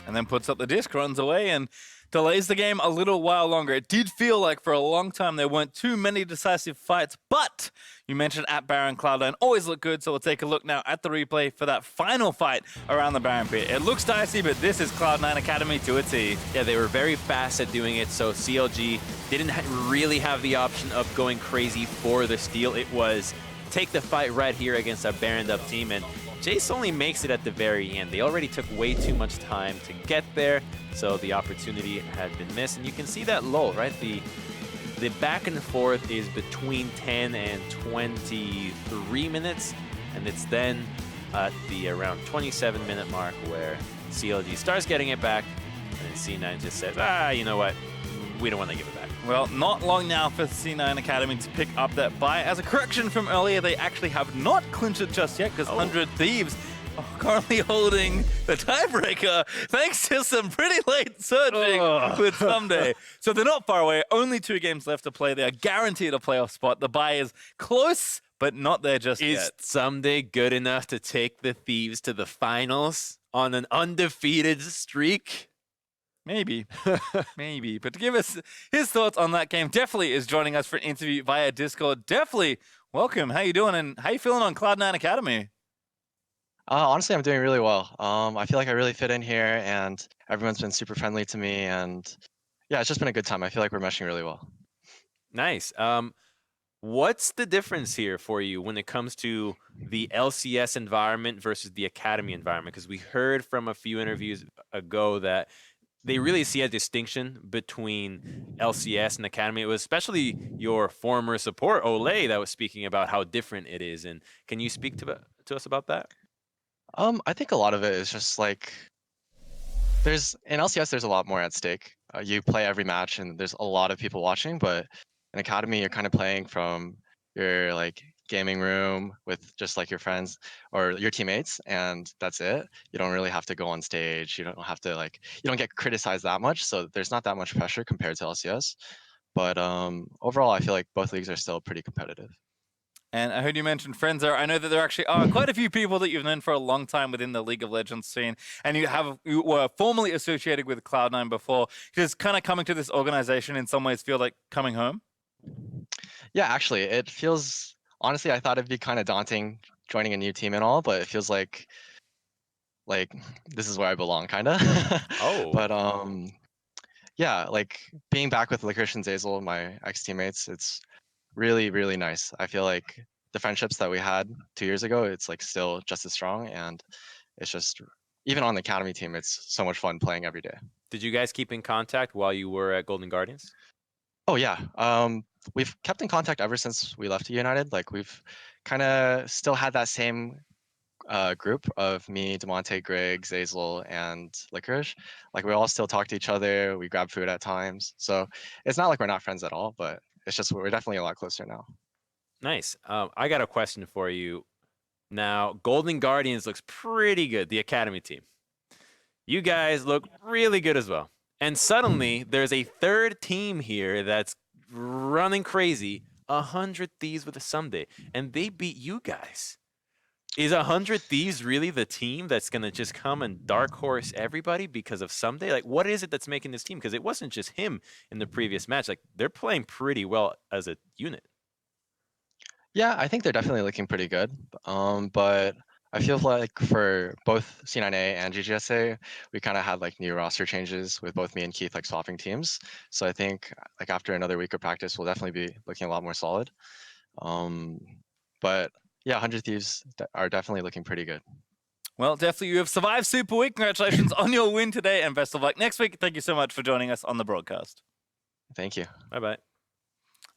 And then puts up the disc, runs away, and delays the game a little while longer. It did feel like for a long time there weren't too many decisive fights, but you mentioned at Baron, Cloud9 always look good, so we'll take a look now at the replay for that final fight around the Baron pit. It looks dicey, but this is Cloud9 Academy to a T. Yeah, they were very fast at doing it, so CLG didn't really have the option of going crazy for the steal. It was take the fight right here against a Baroned up team, and Jace only makes it at the very end. They already took way too much time to get there, so the opportunity had been missed. And you can see that lull, right? The back and forth is between 10 and 23 minutes, and it's then at the around 27-minute mark where CLG starts getting it back, and C9 just says, you know what? We don't want to give it back. Well, not long now for C9 Academy to pick up that buy. As a correction from earlier, they actually have not clinched it just yet because 100 Thieves are currently holding the tiebreaker thanks to some pretty late surging with Someday. So they're not far away. Only 2 games left to play. They are guaranteed a playoff spot. The buy is close, but not there just yet. Is Someday good enough to take the Thieves to the finals on an undefeated streak? Maybe. Maybe. But to give us his thoughts on that game, Definitely is joining us for an interview via Discord. Definitely, welcome. How you doing, and how you feeling on Cloud9 Academy? Honestly, I'm doing really well. I feel like I really fit in here, and everyone's been super friendly to me, and yeah, it's just been a good time. I feel like we're meshing really well. Nice. What's the difference here for you when it comes to the LCS environment versus the Academy environment? Because we heard from a few interviews ago that they really see a distinction between LCS and Academy. It was especially your former support, Ole, that was speaking about how different it is. And can you speak to us about that? I think a lot of it is just like in LCS there's a lot more at stake. You play every match and there's a lot of people watching, but in Academy you're kind of playing from your like gaming room with just like your friends or your teammates, and that's it. You don't really have to go on stage. You don't have to you don't get criticized that much, so there's not that much pressure compared to LCS. But overall, I feel like both leagues are still pretty competitive. And I heard you mention friends there. I know that there actually are quite a few people that you've known for a long time within the League of Legends scene, and you were formerly associated with Cloud9 before. Does kind of coming to this organization in some ways feel like coming home? Yeah, actually, it feels. Honestly, I thought it'd be kind of daunting joining a new team and all, but it feels like this is where I belong, kind of. Oh. But yeah, like being back with Licorice and Zazel, my ex-teammates, it's really, really nice. I feel like the friendships that we had 2 years ago, it's like still just as strong, and it's just even on the Academy team, it's so much fun playing every day. Did you guys keep in contact while you were at Golden Guardians? Oh yeah, we've kept in contact ever since we left United. Like we've kind of still had that same group of me, Demonte, Greg, Zazel, and Licorice. Like we all still talk to each other. We grab food at times. So it's not like we're not friends at all, but it's just we're definitely a lot closer now. Nice. I got a question for you. Now, Golden Guardians looks pretty good, the Academy team. You guys look really good as well. And suddenly, there's a third team here that's running crazy, 100 Thieves with a Someday, and they beat you guys. Is 100 Thieves really the team that's going to just come and dark horse everybody because of Someday? Like, what is it that's making this team? Because it wasn't just him in the previous match. Like, they're playing pretty well as a unit. Yeah, I think they're definitely looking pretty good. But I feel like for both C9A and GGSA, we kind of had like new roster changes with both me and Keith like swapping teams. So I think like after another week of practice, we'll definitely be looking a lot more solid. But yeah, 100 Thieves are definitely looking pretty good. Well, definitely you have survived Super Week. Congratulations on your win today, and best of luck next week. Thank you so much for joining us on the broadcast. Thank you. Bye-bye.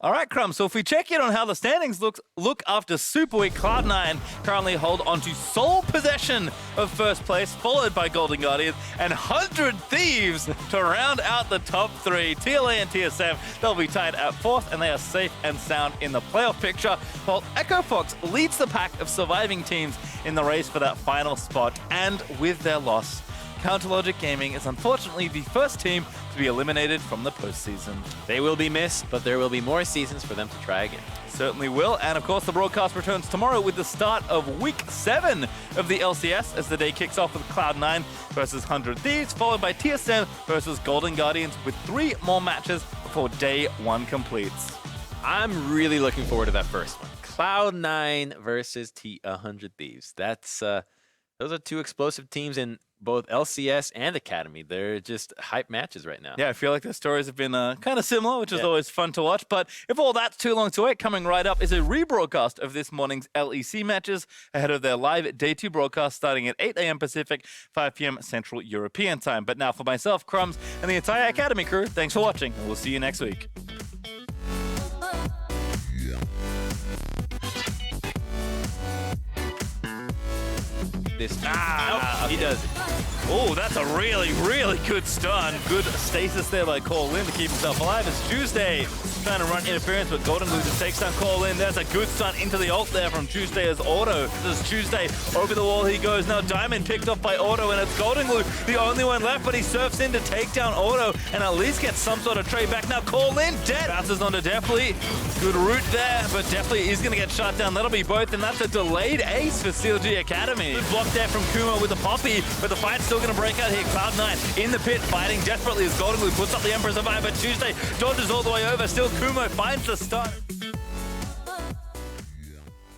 All right, Crumb, so if we check in on how the standings look after Super Week, Cloud9 currently hold on to sole possession of first place, followed by Golden Guardians and 100 Thieves to round out the top three. TLA and TSM, they'll be tied at fourth, and they are safe and sound in the playoff picture, while Echo Fox leads the pack of surviving teams in the race for that final spot. And with their loss, Counterlogic Gaming is unfortunately the first team to be eliminated from the postseason. They will be missed, but there will be more seasons for them to try again. Certainly will, and of course the broadcast returns tomorrow with the start of Week 7 of the LCS as the day kicks off with Cloud9 versus 100 Thieves, followed by TSM versus Golden Guardians with 3 more matches before day 1 completes. I'm really looking forward to that first one. Cloud9 versus 100 Thieves. That's those are 2 explosive teams in both LCS and Academy. They're just hype matches right now. Yeah, I feel like the stories have been kind of similar, which is always fun to watch. But if all that's too long to wait, coming right up is a rebroadcast of this morning's LEC matches ahead of their live Day 2 broadcast starting at 8 a.m. Pacific, 5 p.m. Central European time. But now for myself, Crumbs, and the entire Academy crew, thanks for watching, and we'll see you next week. Nope, he does it. Oh, that's a really, really good stun. Good stasis there by Cole-In to keep himself alive. It's Tuesday trying to run interference, but Golden Glue just takes down Cole-In. There's a good stun into the ult there from Tuesday as Auto. This is Tuesday. Over the wall he goes. Now Diamond picked off by Auto, and it's Golden Glue, the only one left, but he surfs in to take down Auto and at least get some sort of trade back. Now Cole-In dead. Bounces onto Deathly. Good route there, but Deathly is going to get shot down. That'll be both, and that's a delayed ace for CLGA Academy. Good block there from Kuma with the Poppy, but the fight's still going to break out here. Cloud9 in the pit, fighting desperately as Golden Glue puts up the Emperor's Survivor. Tuesday dodges all the way over. Still Kumo finds the stun.